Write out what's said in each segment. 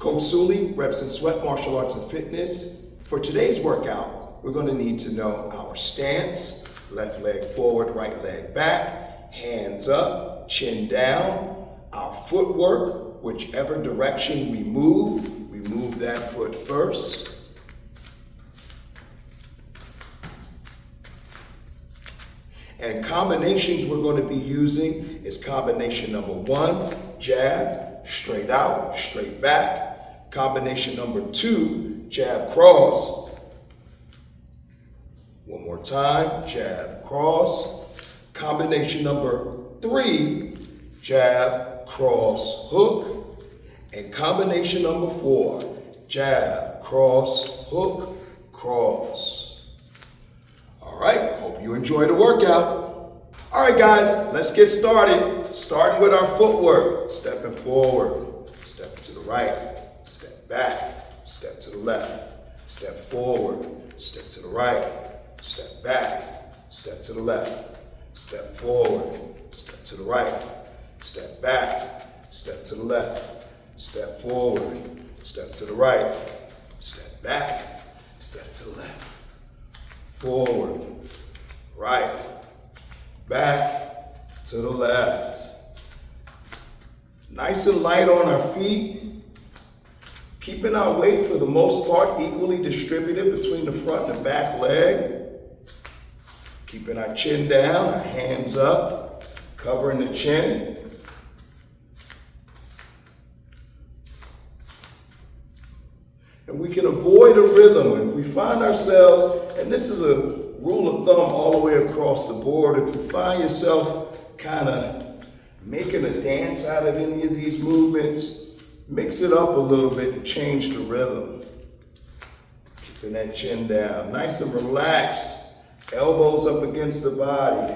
Coach Sully, Reps and Sweat Martial Arts and Fitness. For today's workout, we're going to need to know our stance, left leg forward, right leg back, hands up, chin down, our footwork, whichever direction we move that foot first. And combinations we're going to be using is combination number 1, jab, straight out, straight back. Combination number 2, jab, cross. One more time, jab, cross. Combination number 3, jab, cross, hook. And combination number 4, jab, cross, hook, cross. All right, hope you enjoy the workout. All right, guys, let's get started. Starting with our footwork. Stepping forward, step to the right, step back, step to the left, step forward, step to the right, step back, step to the left, step forward, step to the right, step back, step to the left, step forward, step to the right, step back, step to the left, forward, right, back, to the left. Nice and light on our feet, keeping our weight for the most part equally distributed between the front and the back leg. Keeping our chin down, our hands up, covering the chin. And we can avoid a rhythm if we find ourselves, and this is a rule of thumb all the way across the board, if you find yourself kind of making a dance out of any of these movements, mix it up a little bit and change the rhythm. Keeping that chin down, nice and relaxed, elbows up against the body.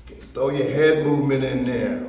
You can throw your head movement in there.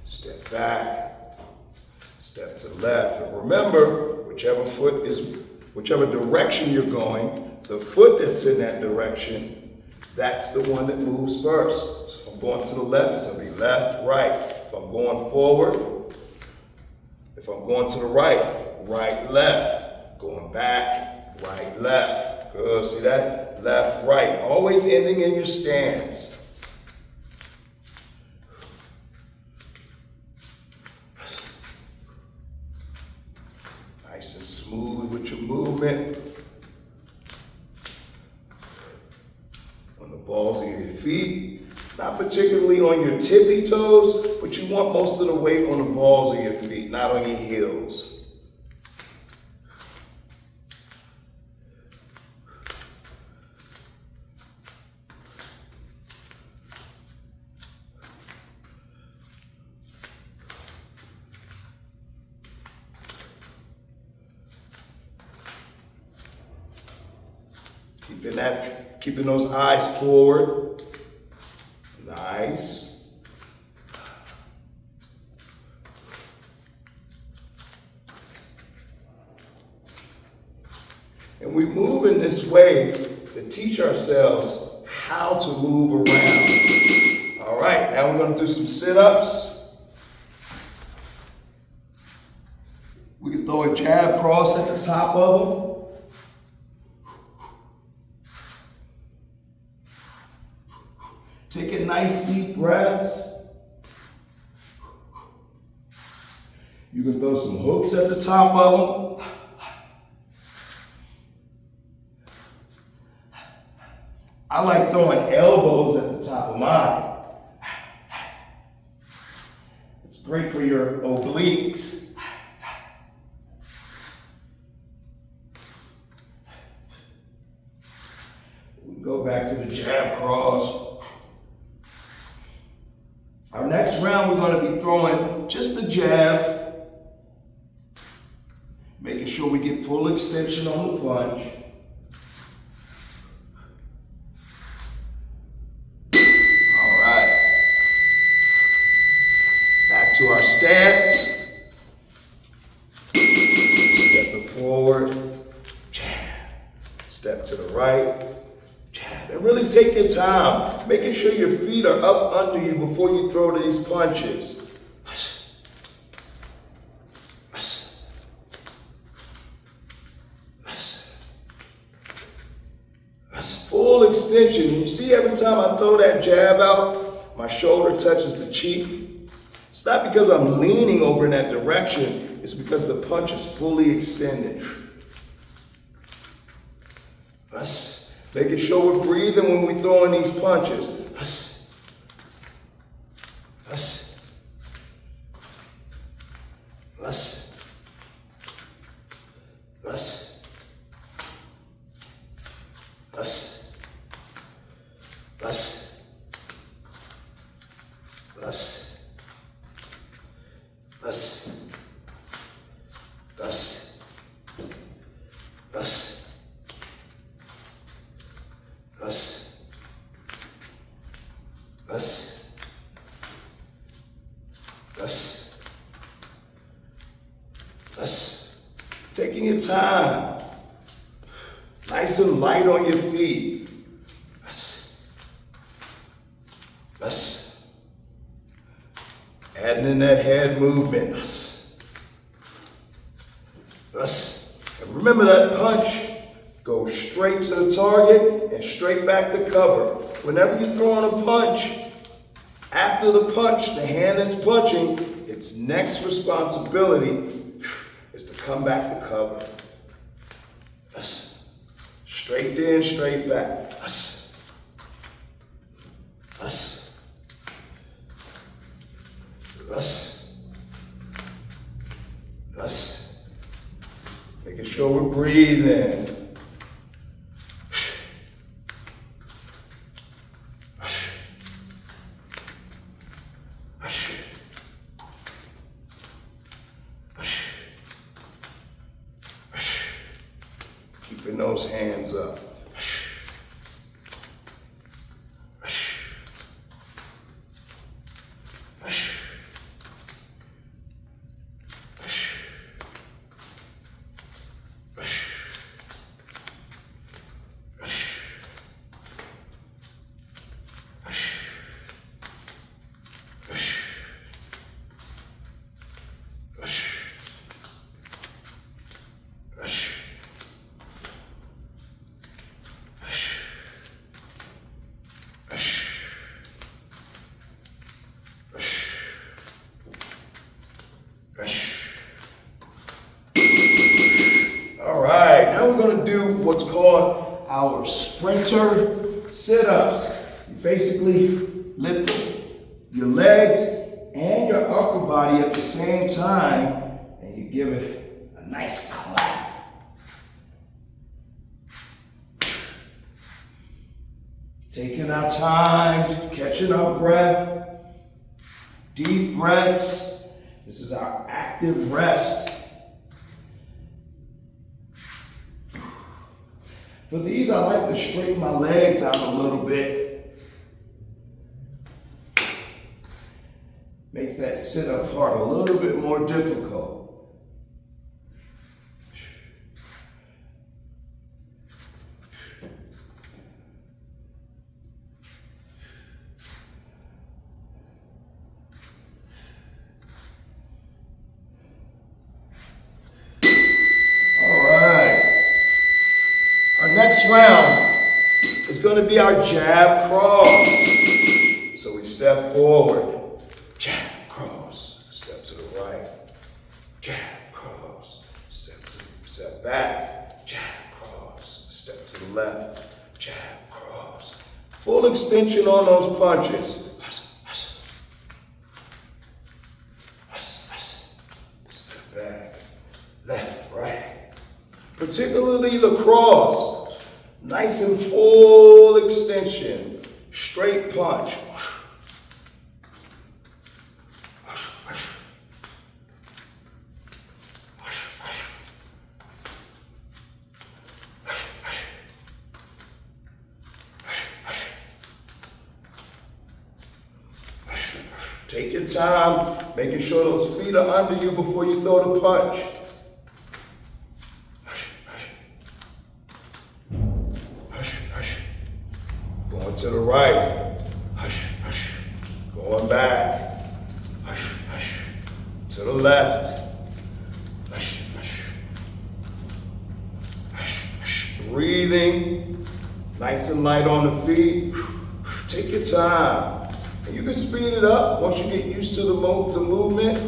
Step back, step to the left. And remember, whichever direction you're going, the foot that's in that direction, that's the one that moves first. So if I'm going to the left, it's going to be left, right. If I'm going forward, if I'm going to the right, right, left. Going back, right, left. Good, see that? Left, right. Always ending in your stance. Nice and smooth with your movement. On the balls of your feet. Not particularly on your tippy toes, but you want most of the weight on the balls of your feet, not on your heels. Keeping those eyes forward. Nice. And we move in this way to teach ourselves how to move around. All right, now we're going to do some sit-ups. We can throw a jab cross at the top of them. Taking nice deep breaths. You can throw some hooks at the top of them. I like throwing elbows at the top of mine. It's great for your obliques. We go back to the jab cross. Our next round, we're going to be throwing just a jab, making sure we get full extension on the punch. All right. Back to our stance. Stepping forward, jab. Step to the right, jab. And really take your time, making sure your feet are up under you before you throw these punches. That's full extension. You see every time I throw that jab out, my shoulder touches the cheek. It's not because I'm leaning over in that direction. It's because the punch is fully extended. Us. Making sure we're breathing when we're throwing these punches. Us. Us. Us. Us. Us. Us. Us. Us. Us. Us. Us. Us. Us. Us. Taking your time. Nice and light on your feet. Us. Us. Adding in that head movement. Us. Us. And remember that punch. Go straight to the target and straight back to cover. Whenever you're throwing a punch, after the punch, the hand that's punching, its next responsibility is to come back to cover. Us. Straight in, straight back. Us. Us. Us. Us. Making sure we're breathing. Keeping those hands up. All right, now we're going to do what's called our sprinter sit-ups. You basically lift your legs and your upper body at the same time, and you give it a nice clap. Taking our time, catching our breath, deep breaths. This is our active rest. For these, I like to straighten my legs out a little bit. Makes that sit-up part a little bit more difficult. Next round is going to be our jab cross. So we step forward, jab cross, step to the right, jab cross, step back, jab cross, step to the left, jab cross. Full extension on those punches. Step back, left, right. Particularly the cross. Nice and full extension. Straight punch. Take your time, making sure those feet are under you before you throw the punch. to the right. Hush, hush. Going back. Hush, hush. To the left. Hush, hush. Hush, hush. Breathing. Nice and light on the feet. Take your time. And you can speed it up once you get used to the movement.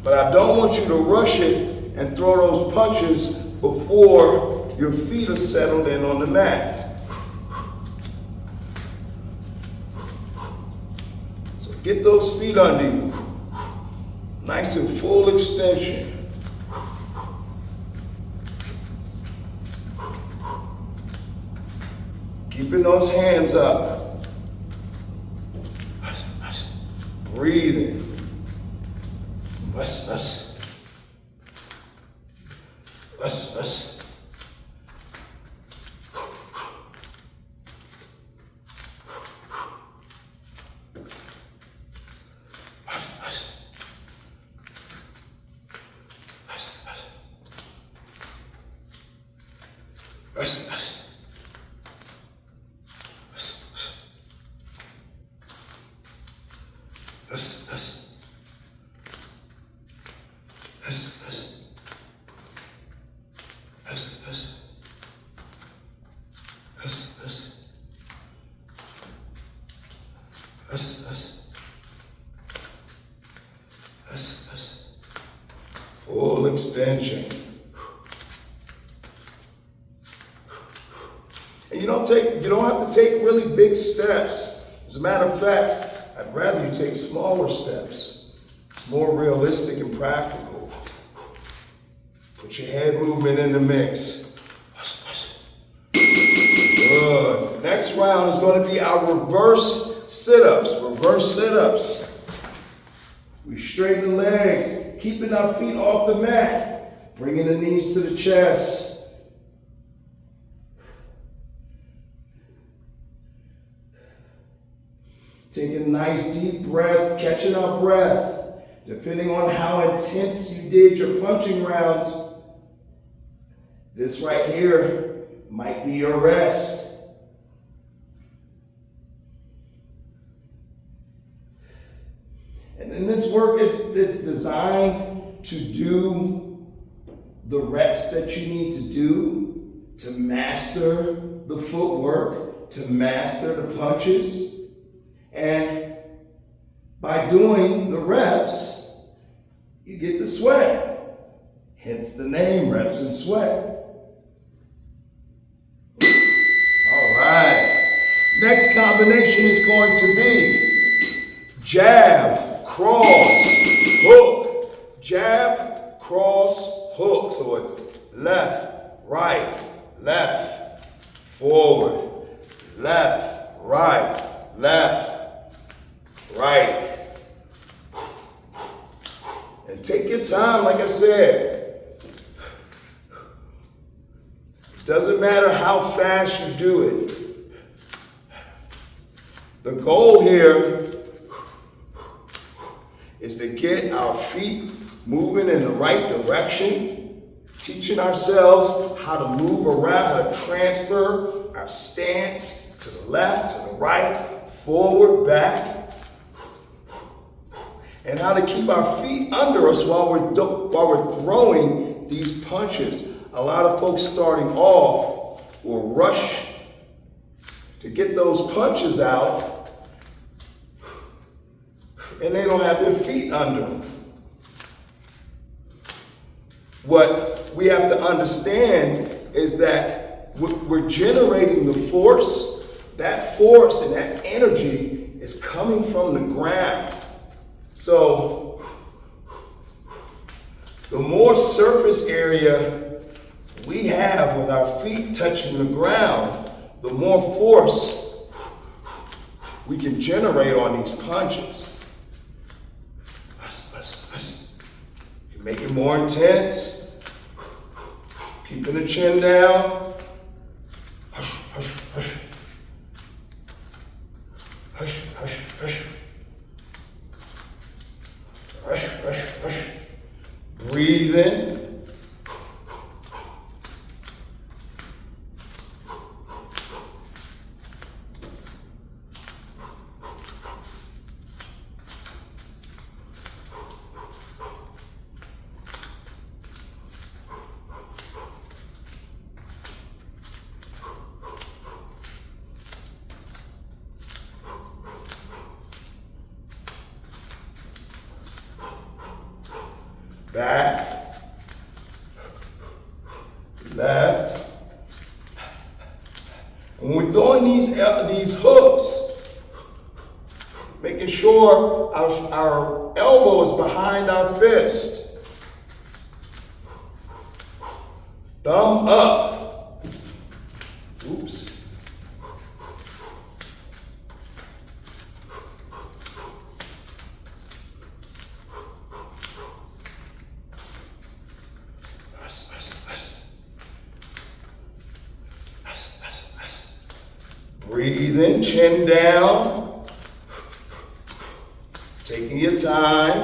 But I don't want you to rush it and throw those punches before your feet are settled in on the mat. So get those feet under you. Nice and full extension. Keeping those hands up. Breathing. Let's. Full extension. And you don't have to take really big steps. As a matter of fact, I'd rather you take smaller steps. It's more realistic and practical. Put your head movement in the mix. Good. Next round is going to be our reverse sit-ups. Reverse sit-ups. We straighten the legs, keeping our feet off the mat, bringing the knees to the chest. Taking nice deep breaths, catching our breath. Depending on how intense you did your punching rounds, this right here might be your rest. And then this work it's designed to do the reps that you need to do to master the footwork, to master the punches. And by doing the reps, you get to sweat. Hence the name, reps and sweat. All right. Next combination is going to be jab, cross, hook. Jab, cross, hook. So it's left, right, forward, left, right, right. And take your time, like I said. It doesn't matter how fast you do it. The goal here is to get our feet moving in the right direction, teaching ourselves how to move around, how to transfer our stance to the left, to the right, forward, back, and how to keep our feet under us while we're throwing these punches. A lot of folks starting off will rush to get those punches out, and they don't have their feet under them. What we have to understand is that we're generating the force. That force and that energy is coming from the ground. So the more surface area we have with our feet touching the ground, the more force we can generate on these punches. You make it more intense, keeping the chin down. Hush, hush, hush. Hush, hush, hush. Hush, hush, hush. Breathe in. back, left. And when we're throwing these hooks, making sure our elbow is behind our fist. Thumb up. Oops. Breathe in, chin down. Taking your time.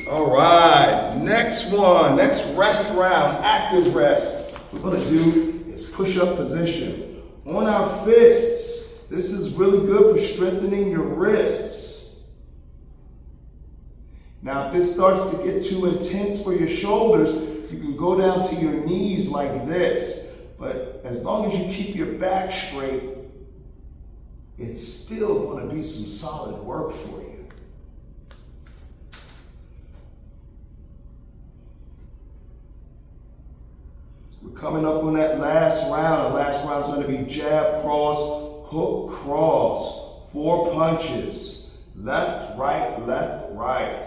All right, next one, next rest round, active rest. What we're gonna do is push-up position. On our fists, this is really good for strengthening your wrists. Now, if this starts to get too intense for your shoulders, you can go down to your knees like this. But as long as you keep your back straight, it's still going to be some solid work for you. We're coming up on that last round. The last round is going to be jab, cross, hook, cross. 4 punches. Left, right, left, right.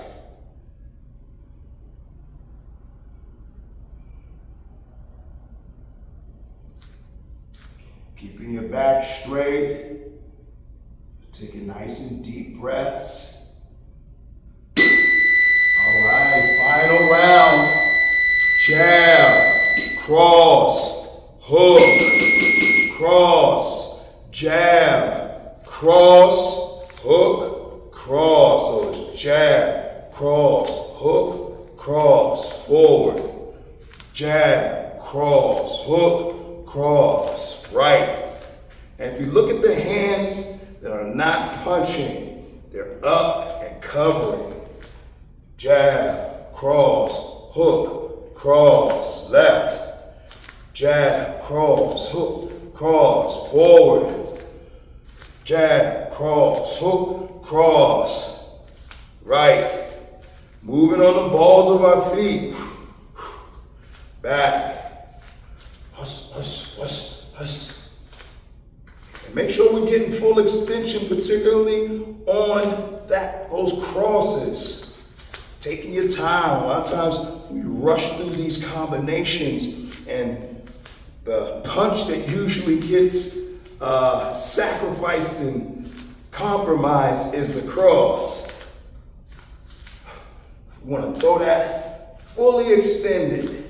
Keeping your back straight. Taking nice and deep breaths. All right, final round. Jab, cross, hook, cross, jab, cross, hook, cross. So it's jab, cross, hook, cross, forward. Jab, cross, hook, cross, right. And if you look at the hands that are not punching, they're up and covering. Jab, cross, hook, cross, left. Jab, cross, hook, cross, forward. Jab, cross, hook, cross, right. Moving on the balls of our feet. Back. Hush, hush, hush, hush. Make sure we're getting full extension, particularly on those crosses. Taking your time. A lot of times we rush through these combinations, and the punch that usually gets sacrificed and compromised is the cross. We want to throw that fully extended.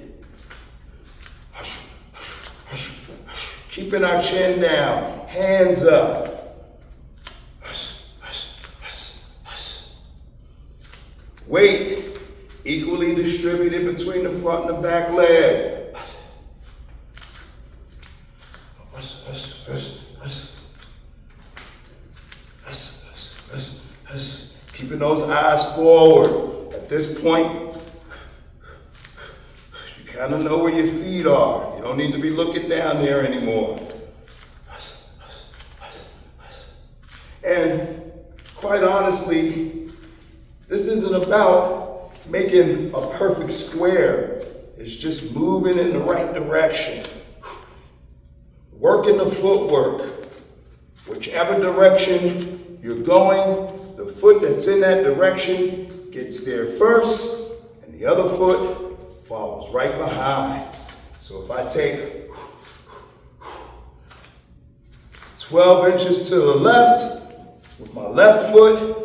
Keeping our chin down, hands up. Weight equally distributed between the front and the back leg. Keeping those eyes forward. At this point, you kind of know where your feet are. You don't need to be looking down there anymore. And quite honestly, this isn't about making a perfect square. It's just moving in the right direction. Working the footwork. Whichever direction you're going, the foot that's in that direction gets there first, and the other foot follows right behind. So if I take 12 inches to the left with my left foot,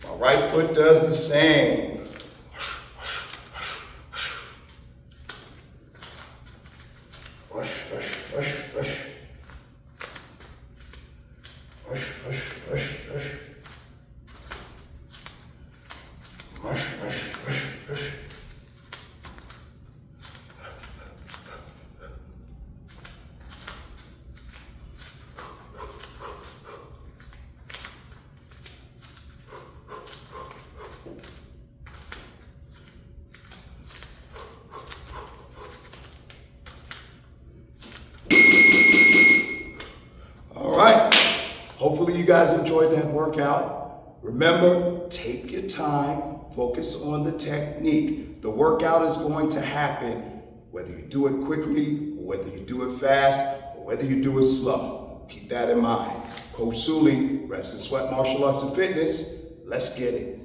my right foot does the same. Hopefully you guys enjoyed that workout. Remember, take your time, Focus on the technique. The workout is going to happen whether you do it quickly, or whether you do it fast, or whether you do it slow. Keep that in mind. Coach Sully, Reps and Sweat Martial Arts and Fitness. Let's get it.